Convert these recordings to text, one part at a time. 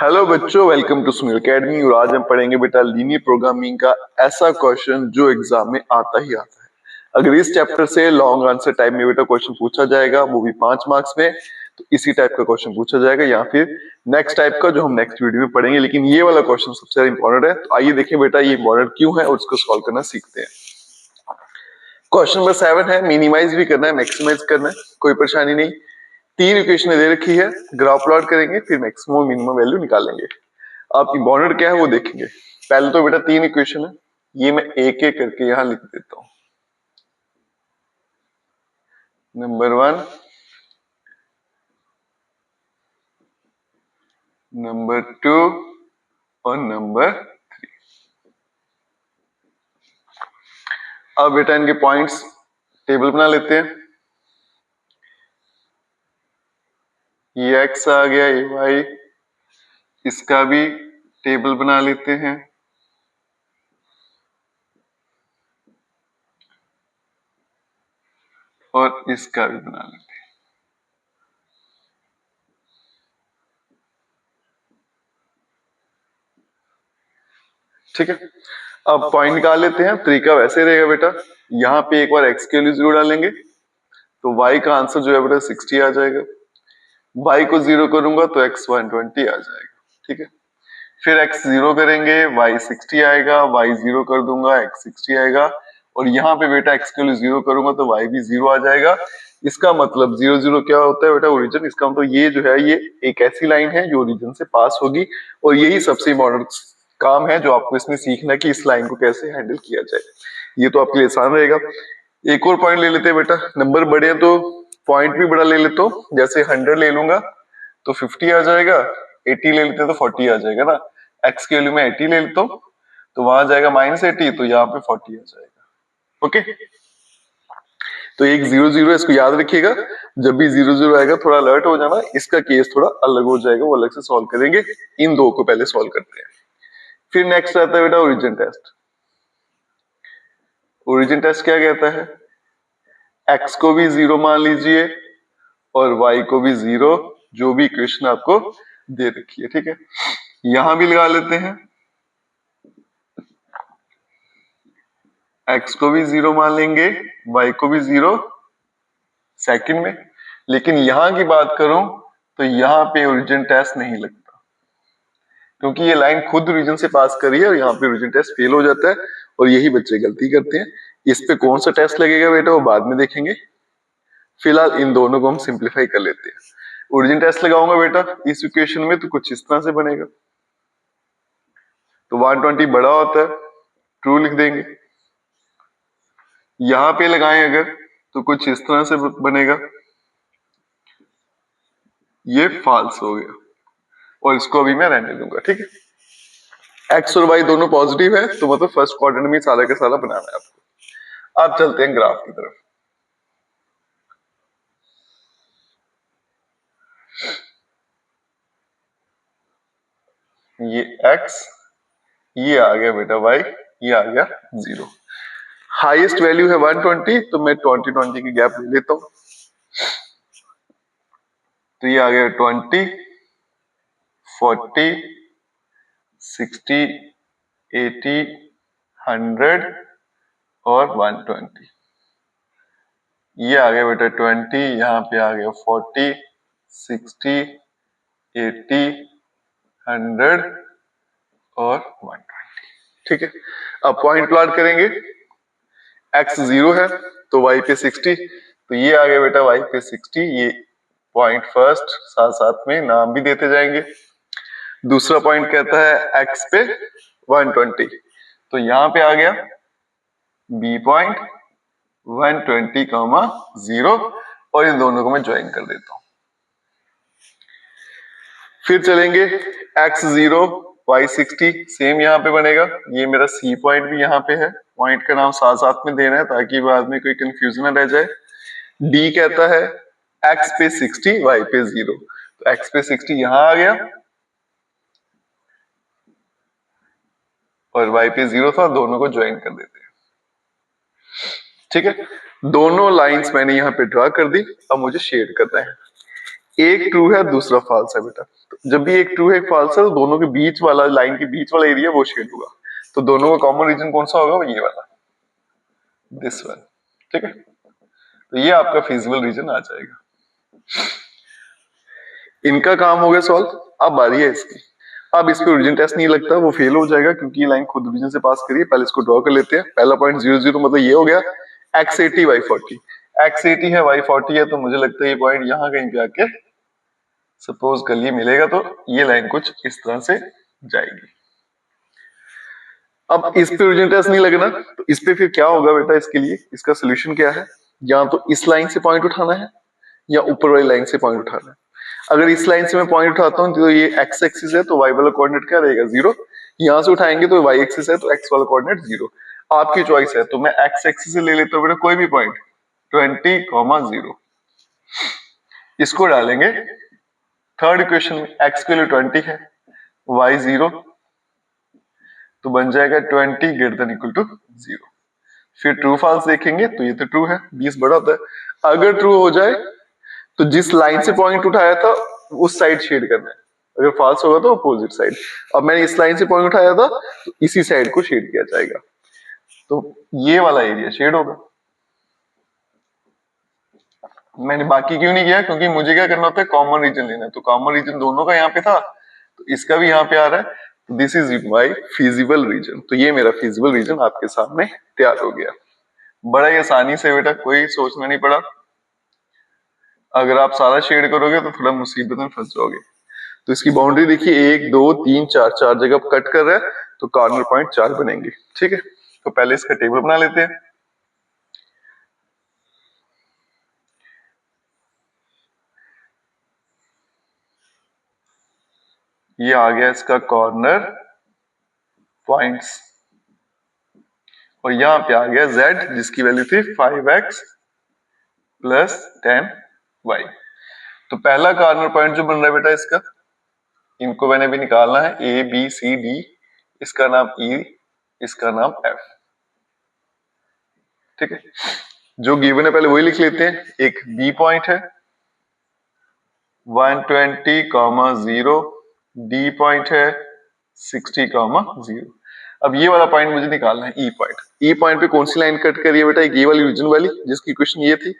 Hello बच्चों, welcome to Sunil academy. और आज हम पढ़ेंगे बेटा लीनियर प्रोग्रामिंग का ऐसा क्वेश्चन जो एग्जाम में आता ही आता है। अगर इस चैप्टर से लॉन्ग आंसर टाइप में बेटा क्वेश्चन पूछा जाएगा, वो भी 5 मार्क्स में, तो इसी टाइप का क्वेश्चन पूछा जाएगा या फिर नेक्स्ट टाइप का जो हम नेक्स्ट वीडियो में पढ़ेंगे। लेकिन ये वाला क्वेश्चन सबसे ज्यादा इंपॉर्टेंट है, तो आइए देखें बेटा ये इंपॉर्टेंट क्यों है और उसको सॉल्व करना सीखते हैं। क्वेश्चन नंबर 7 है, मिनिमाइज भी करना है मैक्सिमाइज करना है, कोई परेशानी नहीं। 3 इक्वेशन दे रखी है, ग्राफ प्लॉट करेंगे, फिर मैक्सिमम मिनिमम वैल्यू निकालेंगे। आपकी बाउंडेड क्या है वो देखेंगे। पहले तो बेटा 3 इक्वेशन है, ये मैं एक एक करके यहां लिख देता हूं। नंबर 1, नंबर 2 और नंबर 3। अब बेटा इनके पॉइंट्स टेबल बना लेते हैं। ये x आ गया, ये y, इसका भी टेबल बना लेते हैं। और इसका भी बना लेते हैं। ठीक है, अब पॉइंट निकाल लेते हैं। तरीका वैसे रहेगा बेटा, यहाँ पे एक बार x के लिए 0 डालेंगे तो y का आंसर जो है बेटा 60 आ जाएगा। y को 0 करूंगा तो x 120 आ जाएगा। ठीक है, फिर x 0 करेंगे, y 60 आएगा, y 0 कर दूंगा, x 60 आएगा। और यहाँ पे बेटा x के लिए 0 करूंगा तो y भी 0 आ जाएगा। इसका मतलब 0 0 क्या होता है बेटा, ओरिजिन। इसका मतलब ये जो है ये एक ऐसी लाइन है जो ओरिजिन से पास होगी, और यही सबसे इम्पोर्टेंट काम है जो आपको इसमें सीखना है कि इस लाइन को कैसे हैंडल किया जाए। ये तो आपके लिए आसान रहेगा। एक और पॉइंट ले लेते हैं बेटा, नंबर बड़े हैं तो पॉइंट भी बड़ा ले लेता हूँ। जैसे 100 ले लूंगा तो 50 आ जाएगा, 80 ले लेते हैं तो 40 आ जाएगा ना। x के वैल्यू में 80 ले लेता हूँ तो वहां जाएगा -80, तो यहाँ पे 40 आ जाएगा। ओके, तो एक 0 0 इसको याद रखिएगा। जब भी 0 0 आएगा थोड़ा अलर्ट हो जाना, इसका केस थोड़ा अलग हो जाएगा, वो अलग से सॉल्व करेंगे। इन दो को पहले सॉल्व करते हैं। फिर नेक्स्ट आता है बेटा ओरिजिन टेस्ट। ओरिजिन टेस्ट क्या कहता है, x को भी 0 मान लीजिए और y को भी 0, जो भी इक्वेशन आपको दे रखी है। ठीक है, यहां भी लगा लेते हैं, x को भी 0 मान लेंगे, y को भी 0 सेकंड में। लेकिन यहां की बात करूं तो यहां पे ओरिजिन टेस्ट नहीं लगता, क्योंकि ये लाइन खुद ओरिजिन से पास कर रही है और यहाँ पे ओरिजिन टेस्ट फेल हो जाता है, और यही बच्चे गलती करते हैं। इस पे कौन सा टेस्ट लगेगा बेटा वो बाद में देखेंगे। फिलहाल इन दोनों को हम सिंप्लीफाई कर लेते हैं। ओरिजिन टेस्ट लगाऊंगा बेटा इस इक्वेशन में तो कुछ इस तरह से बनेगा, तो 120 बड़ा होता है, ट्रू लिख देंगे। यहां पे लगाएं अगर तो कुछ इस तरह से बनेगा, ये फॉल्स हो गया, और इसको अभी मैं रहने दूंगा। ठीक है, एक्स और वाई दोनों पॉजिटिव है, तो मतलब फर्स्ट क्वाड्रेंट में सारा का सारा बनाना है आपको। अब चलते हैं ग्राफ की तरफ। ये x, ये आ गया बेटा y, ये आ गया 0। हाईएस्ट वैल्यू है 120, तो मैं 20 की गैप ले लेता हूं। तो ये आ गया 20, 40, 60, 80, 100 और 120। ये आ गया बेटा 20, यहाँ पे आ गया 40, 60, 80, 100 और 120। ठीक है, अब पॉइंट प्लॉट करेंगे। x 0 है तो y पे 60, तो ये आ गया बेटा y पे 60। ये पॉइंट फर्स्ट, साथ साथ में नाम भी देते जाएंगे। दूसरा पॉइंट कहता है x पे 120, तो यहां पे आ गया b पॉइंट 120, 0, और इन दोनों को मैं ज्वाइन कर देता हूं। फिर चलेंगे x 0, y 60, सेम यहाँ पे बनेगा। ये मेरा c पॉइंट भी यहाँ पे है, पॉइंट का नाम साथ साथ में देना है ताकि बाद में कोई कंफ्यूजन न रह जाए। d कहता है x पे 60, y पे 0, तो x पे 60 यहां आ गया और y पे 0 था, दोनों को ज्वाइन कर देते हैं। ठीक है, दोनों लाइंस मैंने यहाँ पे ड्रा कर दी। अब मुझे शेड करना है। एक ट्रू है दूसरा फॉल्स है बेटा। तो जब भी एक ट्रू है एक फॉल्स है तो दोनों के बीच वाला लाइन के बीच वाला एरिया वो शेड होगा। तो दोनों का कॉमन रीजन कौन सा होगा? वो ये वाला, दिस वन। ठीक है, तो ये आपका फिजिबल रीजन आ जाएगा। इनका काम हो गया सॉल्व। अब बारी है इसकी। अब इस पे ओरिजिन टेस्ट नहीं लगता, वो फेल हो जाएगा क्योंकि ये लाइन खुद ओरिजिन से पास करिए। पहले इसको ड्रॉ कर लेते हैं। पहला पॉइंट 0 0 मतलब ये हो गया x80 y40। x80 है y40 है, तो मुझे लगता है ये पॉइंट यहाँ कहीं पे आके सपोज कर लिए मिलेगा, तो ये लाइन कुछ इस तरह से जाएगी। अब इस पे ओरिजिन टेस्ट नहीं लगना, तो इस पे फिर क्या होगा बेटा? इसके लिए इसका सोल्यूशन क्या है? या तो इस लाइन से पॉइंट उठाना है या ऊपर वाली लाइन से पॉइंट उठाना है। अगर इस लाइन से मैं पॉइंट उठाता हूँ तो ये एक्स एक्सिस है, तो वाई वाला कोऑर्डिनेट क्या रहेगा? 0। यहां से उठाएंगे तो वाई एक्सिस है, तो एक्स वाला कोऑर्डिनेट 0। आपकी चॉइस है, तो मैं एक्स एक्सिस से ले लेता हूँ बेटा कोई भी पॉइंट 20, 0। इसको डालेंगे थर्ड इक्वेशन में। एक्स की वैल्यू 20 है, वाई 0, तो बन जाएगा 20 ग्रेटर देन इक्वल टू 0। फिर ट्रू फॉल्स देखेंगे तो ये तो ट्रू है, 20 बड़ा होता है। अगर ट्रू हो जाए तो जिस लाइन से पॉइंट उठाया था उस साइड शेड करना है। अगर फॉल्स होगा तो अपोजिट साइड। अब मैंने इस लाइन से पॉइंट उठाया था तो इसी साइड को शेड किया जाएगा, तो ये वाला एरिया शेड होगा। मैंने बाकी क्यों नहीं किया? क्योंकि मुझे क्या करना होता है? कॉमन रीजन लेना है। तो कॉमन रीजन दोनों का यहाँ पे था, तो इसका भी यहाँ पे आ रहा है। This is my feasible region. तो ये मेरा फिजिबल रीजन आपके सामने तैयार हो गया। बड़ा ही आसानी से बेटा, कोई सोचना नहीं पड़ा। अगर आप सारा शेड करोगे तो थोड़ा मुसीबत में फंस जाओगे। तो इसकी बाउंड्री देखिए, 1 2 3 4, 4 जगह कट कर रहा है, तो कॉर्नर पॉइंट 4 बनेंगे। ठीक है, तो पहले इसका टेबल बना लेते हैं। ये आ गया इसका कॉर्नर पॉइंट्स, और यहां पे आ गया z जिसकी वैल्यू थी 5x प्लस 10y। तो पहला कॉर्नर पॉइंट जो बन रहा है बेटा इसका, इनको मैंने भी निकालना है, ए बी सी डी, इसका नाम E, इसका नाम F। ठीक है, जो गिवन है पहले वही लिख लेते हैं। एक बी पॉइंट है 120, 0, डी पॉइंट है 60, 0। अब ये वाला पॉइंट मुझे निकालना है, ई पॉइंट। ई पॉइंट पे कौन सी लाइन कट करी है बेटा? ये वाली रीजन वाली जिसकी इक्वेशन ये थी,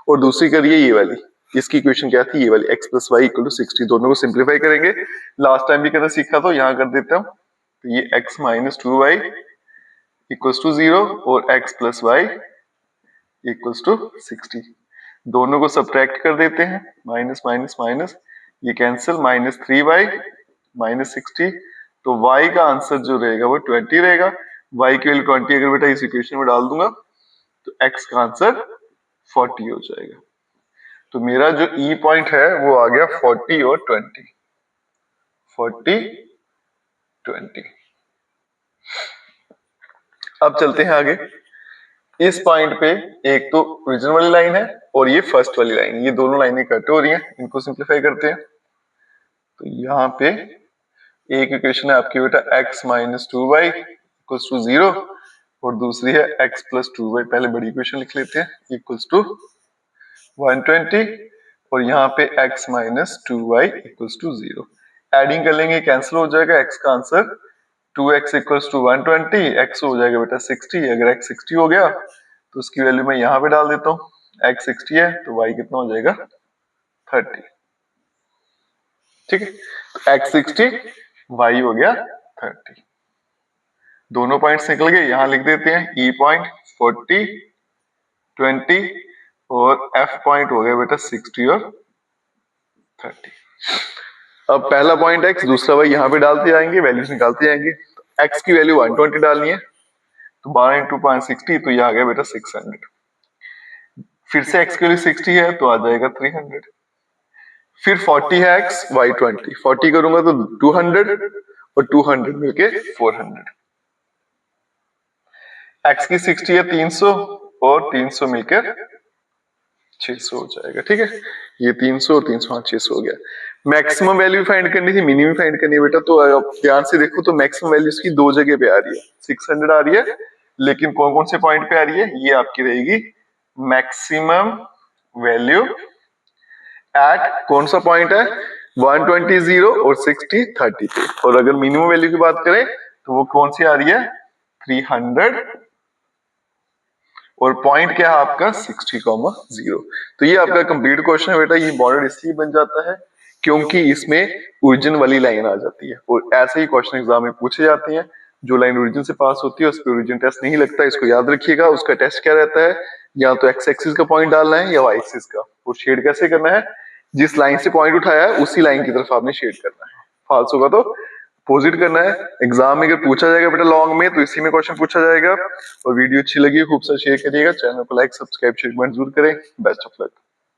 और दूसरी करिए ये वाली जिसकी इक्वेशन क्या थी? ये वाली, x plus y equal to 60। दोनों को सिंप्लीफाई करेंगे। लास्ट टाइम भी करना सीखा, तो यहाँ कर देता हूँ। तो ये x minus 2y equals to 0 और x plus y equals to 60। दोनों को सब्ट्रैक्ट कर देते हैं, माइनस माइनस माइनस, ये कैंसिल, माइनस 3y माइनस 60। तो y का आंसर जो रहेगा वो 20 रहेगा। y की वैल्यू 20 अगर बेटा इस इक्वेशन में डाल दूंगा तो x का आंसर 40 हो जाएगा। तो मेरा जो E पॉइंट है वो आ गया 40 और 20, 40 20। अब चलते हैं आगे। इस पॉइंट पे एक तो ओरिजिन वाली लाइन है और ये फर्स्ट वाली लाइन, ये दोनों लाइनें कट हो रही हैं। इनको सिंप्लीफाई करते हैं। तो यहाँ पे एक इक्वेशन है आपकी बेटा x minus 2y equals to 0, और दूसरी है x प्लस 2y। पहले बड़ी इक्वेशन लिख लेते हैं, इक्वल्स टू 120, और यहाँ पे x minus 2y equals to 0। Adding कर लेंगे, कैंसिल हो जाएगा। x का answer 2x equals to 120, x हो जाएगा बेटा 60। अगर x 60 हो गया तो उसकी वैल्यू मैं यहाँ पे डाल देता हूँ। x 60 है तो y कितना हो जाएगा? 30। ठीक है, तो x 60, y हो गया 30। दोनों पॉइंट्स निकल गए, यहां लिख देते हैं। E पॉइंट 40 20 और F पॉइंट हो गया बेटा 60 और 30। अब पहला पॉइंट x, दूसरा y यहाँ पे डालते जाएंगे, वैल्यूज निकालते जाएंगे। x की वैल्यू 120 डालनी है, तो 12 इंटू 560, तो ये आ गया बेटा 600। फिर से x की वैल्यू 60 है तो आ जाएगा 300। फिर 40 है x, y 20, 40 करूंगा तो 200 और 200 मिलके 400। x की 60 है 300 और 300 मिलकर 600 हो जाएगा। ठीक है, ये 300 और 300, हाँ 600 हो गया। मैक्सिमम वैल्यू फाइंड करनी थी, मिनिमम फाइंड करनी है बेटा। तो आप ध्यान से देखो तो मैक्सिमम वैल्यू इसकी दो जगह पे आ रही है, 600 आ रही है, लेकिन कौन कौन से पॉइंट पे आ रही है? ये आपकी रहेगी मैक्सिमम वैल्यू एट कौन सा पॉइंट है 120 0 और 60 30 पे। और अगर मिनिमम वैल्यू की बात करें तो वो कौन सी आ रही है 300 और पॉइंट क्या है आपका 60,0। तो ये आपका कंप्लीट क्वेश्चन है बेटा। ये बॉन्डेड इसलिए बन जाता है क्योंकि इसमें ओरिजिन वाली लाइन आ जाती है और ऐसे ही क्वेश्चन एग्जाम में पूछे जाते हैं। जो लाइन ओरिजिन से पास होती है उस पर ओरिजिन टेस्ट नहीं लगता, इसको याद रखिएगा। उसका टेस्ट क्या रहता है, या तो एक्स एक्सिस का पॉइंट डालना है या वाई एक्सिस का। और शेड कैसे करना है, जिस लाइन से पॉइंट उठाया है उसी लाइन की तरफ आपने शेड करना है। फॉल्स होगा तो अपोजिट करना है। एग्जाम में अगर पूछा जाएगा बेटा लॉन्ग में तो इसी में क्वेश्चन पूछा जाएगा। और वीडियो अच्छी लगी खूब सा शेयर करिएगा, चैनल को लाइक सब्सक्राइब शेयर कमेंट जरूर करें। Best of luck.